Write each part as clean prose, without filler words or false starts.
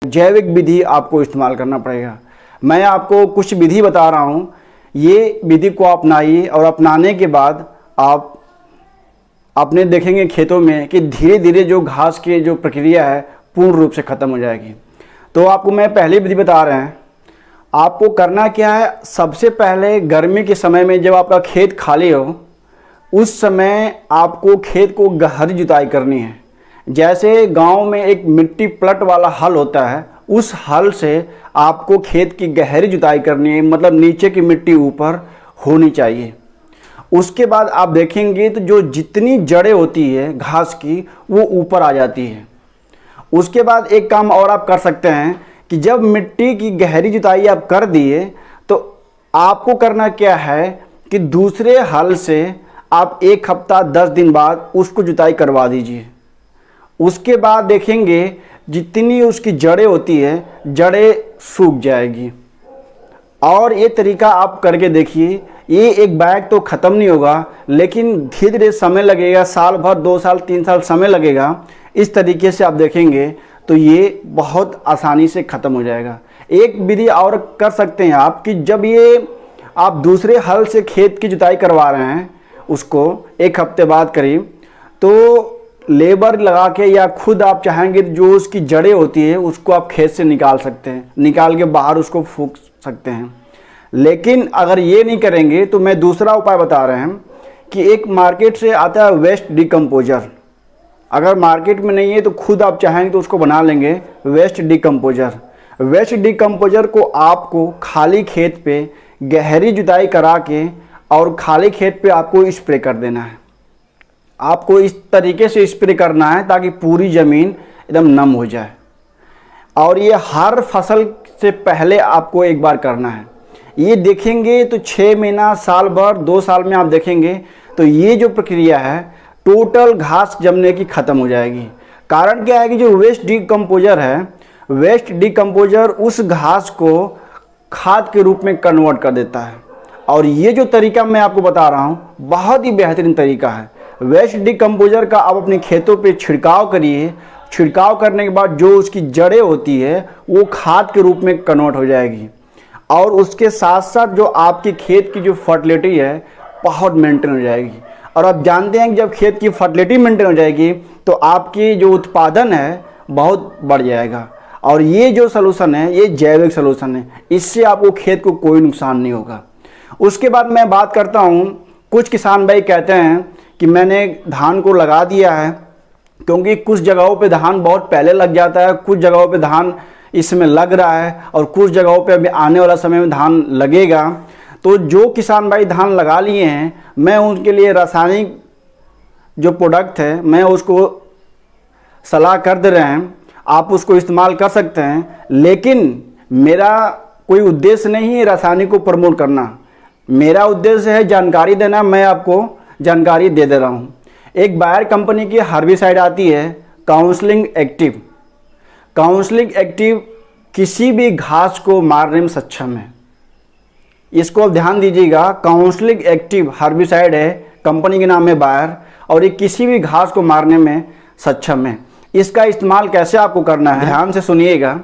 जैविक विधि आपको इस्तेमाल करना पड़ेगा। मैं आपको कुछ विधि बता रहा हूँ, ये विधि को अपनाइए और अपनाने के बाद आप अपने देखेंगे खेतों में कि धीरे धीरे जो घास की जो प्रक्रिया है पूर्ण रूप से ख़त्म हो जाएगी। तो आपको मैं पहली विधि बता रहे हैं। आपको करना क्या है, सबसे पहले गर्मी के समय में जब आपका खेत खाली हो उस समय आपको खेत को गहरी जुताई करनी है। जैसे गांव में एक मिट्टी प्लट वाला हल होता है, उस हल से आपको खेत की गहरी जुताई करनी है, मतलब नीचे की मिट्टी ऊपर होनी चाहिए। उसके बाद आप देखेंगे तो जो जितनी जड़ें होती है घास की वो ऊपर आ जाती है। उसके बाद एक काम और आप कर सकते हैं कि जब मिट्टी की गहरी जुताई आप कर दिए तो आपको करना क्या है कि दूसरे हल से आप 1 हफ्ता 10 दिन बाद उसको जुताई करवा दीजिए। उसके बाद देखेंगे जितनी उसकी जड़ें होती है जड़ें सूख जाएगी। और ये तरीका आप करके देखिए। ये एक बैग तो ख़त्म नहीं होगा, लेकिन धीरे धीरे समय लगेगा, साल भर 2 साल 3 साल समय लगेगा। इस तरीके से आप देखेंगे तो ये बहुत आसानी से ख़त्म हो जाएगा। एक विधि और कर सकते हैं आप कि जब ये आप दूसरे हल से खेत की जुताई करवा रहे हैं उसको 1 हफ्ते बाद करीब, तो लेबर लगा के या खुद आप चाहेंगे जो उसकी जड़ें होती है उसको आप खेत से निकाल सकते हैं, निकाल के बाहर उसको फूंक सकते हैं। लेकिन अगर ये नहीं करेंगे तो मैं दूसरा उपाय बता रहे हैं कि एक मार्केट से आता है वेस्ट डिकम्पोजर। अगर मार्केट में नहीं है तो खुद आप चाहेंगे तो उसको बना लेंगे वेस्ट डिकम्पोजर। वेस्ट डिकम्पोजर को आपको खाली खेत पे गहरी जुताई करा के और खाली खेत पे आपको स्प्रे कर देना है। आपको इस तरीके से स्प्रे करना है ताकि पूरी ज़मीन एकदम नम हो जाए। और ये हर फसल से पहले आपको एक बार करना है। ये देखेंगे तो 6 महीना, साल भर, 2 साल में आप देखेंगे तो ये जो प्रक्रिया है टोटल घास जमने की ख़त्म हो जाएगी। कारण क्या है कि जो वेस्ट डिकम्पोजर है, वेस्ट डिकम्पोजर उस घास को खाद के रूप में कन्वर्ट कर देता है। और ये जो तरीका मैं आपको बता रहा हूँ बहुत ही बेहतरीन तरीका है। वेस्ट डिकम्पोजर का आप अपने खेतों पे छिड़काव करिए। छिड़काव करने के बाद जो उसकी जड़ें होती है वो खाद के रूप में कन्वर्ट हो जाएगी। और उसके साथ साथ जो आपके खेत की जो फर्टिलिटी है बहुत मेंटेन हो जाएगी। और आप जानते हैं कि जब खेत की फर्टिलिटी मेंटेन हो जाएगी तो आपकी जो उत्पादन है बहुत बढ़ जाएगा। और ये जो सलूशन है ये जैविक सलूशन है, इससे आपको खेत को कोई नुकसान नहीं होगा। उसके बाद मैं बात करता हूँ, कुछ किसान भाई कहते हैं कि मैंने धान को लगा दिया है, क्योंकि कुछ जगहों पे धान बहुत पहले लग जाता है, कुछ जगहों पे धान इस समय लग रहा है और कुछ जगहों पे अभी आने वाला समय में धान लगेगा। तो जो किसान भाई धान लगा लिए हैं मैं उनके लिए रासायनिक जो प्रोडक्ट है मैं उसको सलाह कर दे रहे हैं, आप उसको इस्तेमाल कर सकते हैं। लेकिन मेरा कोई उद्देश्य नहीं है रासायनिक को प्रमोट करना, मेरा उद्देश्य है जानकारी देना। मैं आपको जानकारी दे रहा हूँ। एक बायर कंपनी की हर्बिसाइड आती है काउंसलिंग एक्टिव। काउंसलिंग एक्टिव किसी भी घास को मारने में सक्षम है। इसको आप ध्यान दीजिएगा, काउंसलिंग एक्टिव हर्बिसाइड है, कंपनी के नाम है बायर, और ये किसी भी घास को मारने में सक्षम है। इसका इस्तेमाल कैसे आपको करना है ध्यान से सुनिएगा।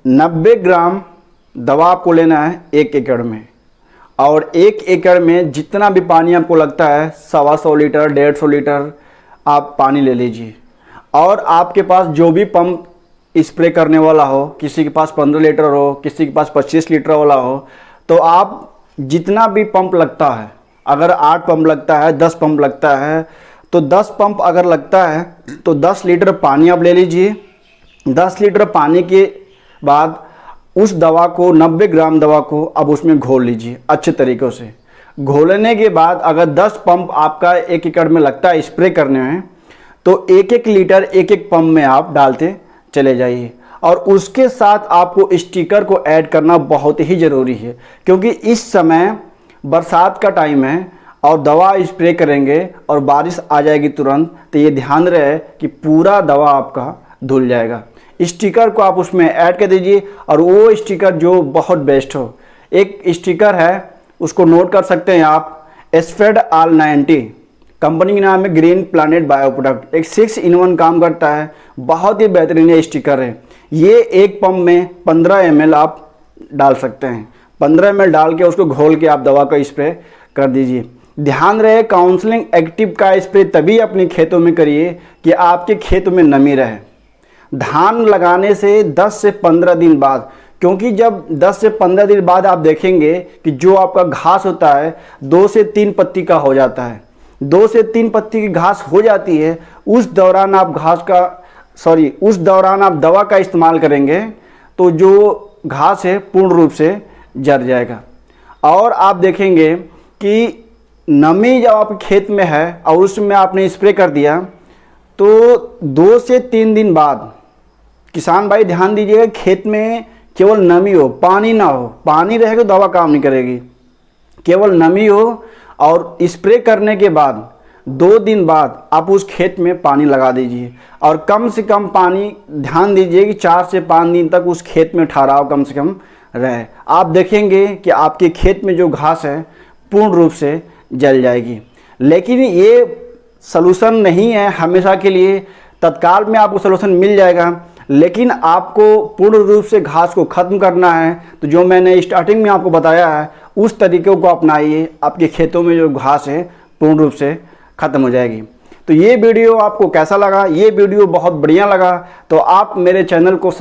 90 ग्राम दवा आपको लेना है 1 एकड़ में, और 1 एकड़ में जितना भी पानी आपको लगता है 125 लीटर 150 लीटर आप पानी ले लीजिए। और आपके पास जो भी पंप स्प्रे करने वाला हो, किसी के पास 15 लीटर हो, किसी के पास 25 लीटर वाला हो, तो आप जितना भी पंप लगता है, अगर 8 पंप लगता है 10 पंप लगता है तो 10 पंप अगर लगता है तो 10 लीटर पानी आप ले लीजिए। 10 लीटर पानी के बाद उस दवा को 90 ग्राम दवा को अब उसमें घोल लीजिए अच्छे तरीक़ों से। घोलने के बाद अगर 10 पंप आपका 1 एकड़ में लगता है स्प्रे करने में, तो 1-1 लीटर 1-1 पंप में आप डालते चले जाइए। और उसके साथ आपको स्टिकर को ऐड करना बहुत ही ज़रूरी है, क्योंकि इस समय बरसात का टाइम है और दवा स्प्रे करेंगे और बारिश आ जाएगी तुरंत, तो ये ध्यान रहे कि पूरा दवा आपका धुल जाएगा। स्टिकर को आप उसमें ऐड कर दीजिए, और वो स्टिकर जो बहुत बेस्ट हो, एक स्टिकर है उसको नोट कर सकते हैं आप, एस्फेड आल 90, कंपनी के नाम है ग्रीन प्लानेट बायो प्रोडक्ट। एक 6-in-1 काम करता है, बहुत ही बेहतरीन स्टिकर है। ये एक पंप में 15 ml आप डाल सकते हैं। 15 ml डाल के उसको घोल के आप दवा का स्प्रे कर दीजिए। ध्यान रहे, काउंसलिंग एक्टिव का स्प्रे तभी अपने खेतों में करिए कि आपके खेत में नमी रहे। धान लगाने से 10 से 15 दिन बाद, क्योंकि जब 10 से 15 दिन बाद आप देखेंगे कि जो आपका घास होता है 2 से 3 पत्ती का हो जाता है, 2 से 3 पत्ती की घास हो जाती है, उस दौरान आप दवा का इस्तेमाल करेंगे तो जो घास है पूर्ण रूप से जर जाएगा। और आप देखेंगे कि नमी जब आपके खेत में है और उसमें आपने स्प्रे कर दिया तो 2 से 3 दिन बाद, किसान भाई ध्यान दीजिएगा, खेत में केवल नमी हो, पानी ना हो। पानी रहेगा तो दवा काम नहीं करेगी, केवल नमी हो। और स्प्रे करने के बाद 2 दिन बाद आप उस खेत में पानी लगा दीजिए और कम से कम पानी, ध्यान दीजिए कि 4 से 5 दिन तक उस खेत में ठहराव कम से कम रहे। आप देखेंगे कि आपके खेत में जो घास है पूर्ण रूप से जल जाएगी। लेकिन ये सलूशन नहीं है हमेशा के लिए, तत्काल में आपको सलूशन मिल जाएगा, लेकिन आपको पूर्ण रूप से घास को ख़त्म करना है तो जो मैंने स्टार्टिंग में आपको बताया है उस तरीक़े को अपनाइए, आपके खेतों में जो घास है पूर्ण रूप से ख़त्म हो जाएगी। तो ये वीडियो आपको कैसा लगा? ये वीडियो बहुत बढ़िया लगा तो आप मेरे चैनल को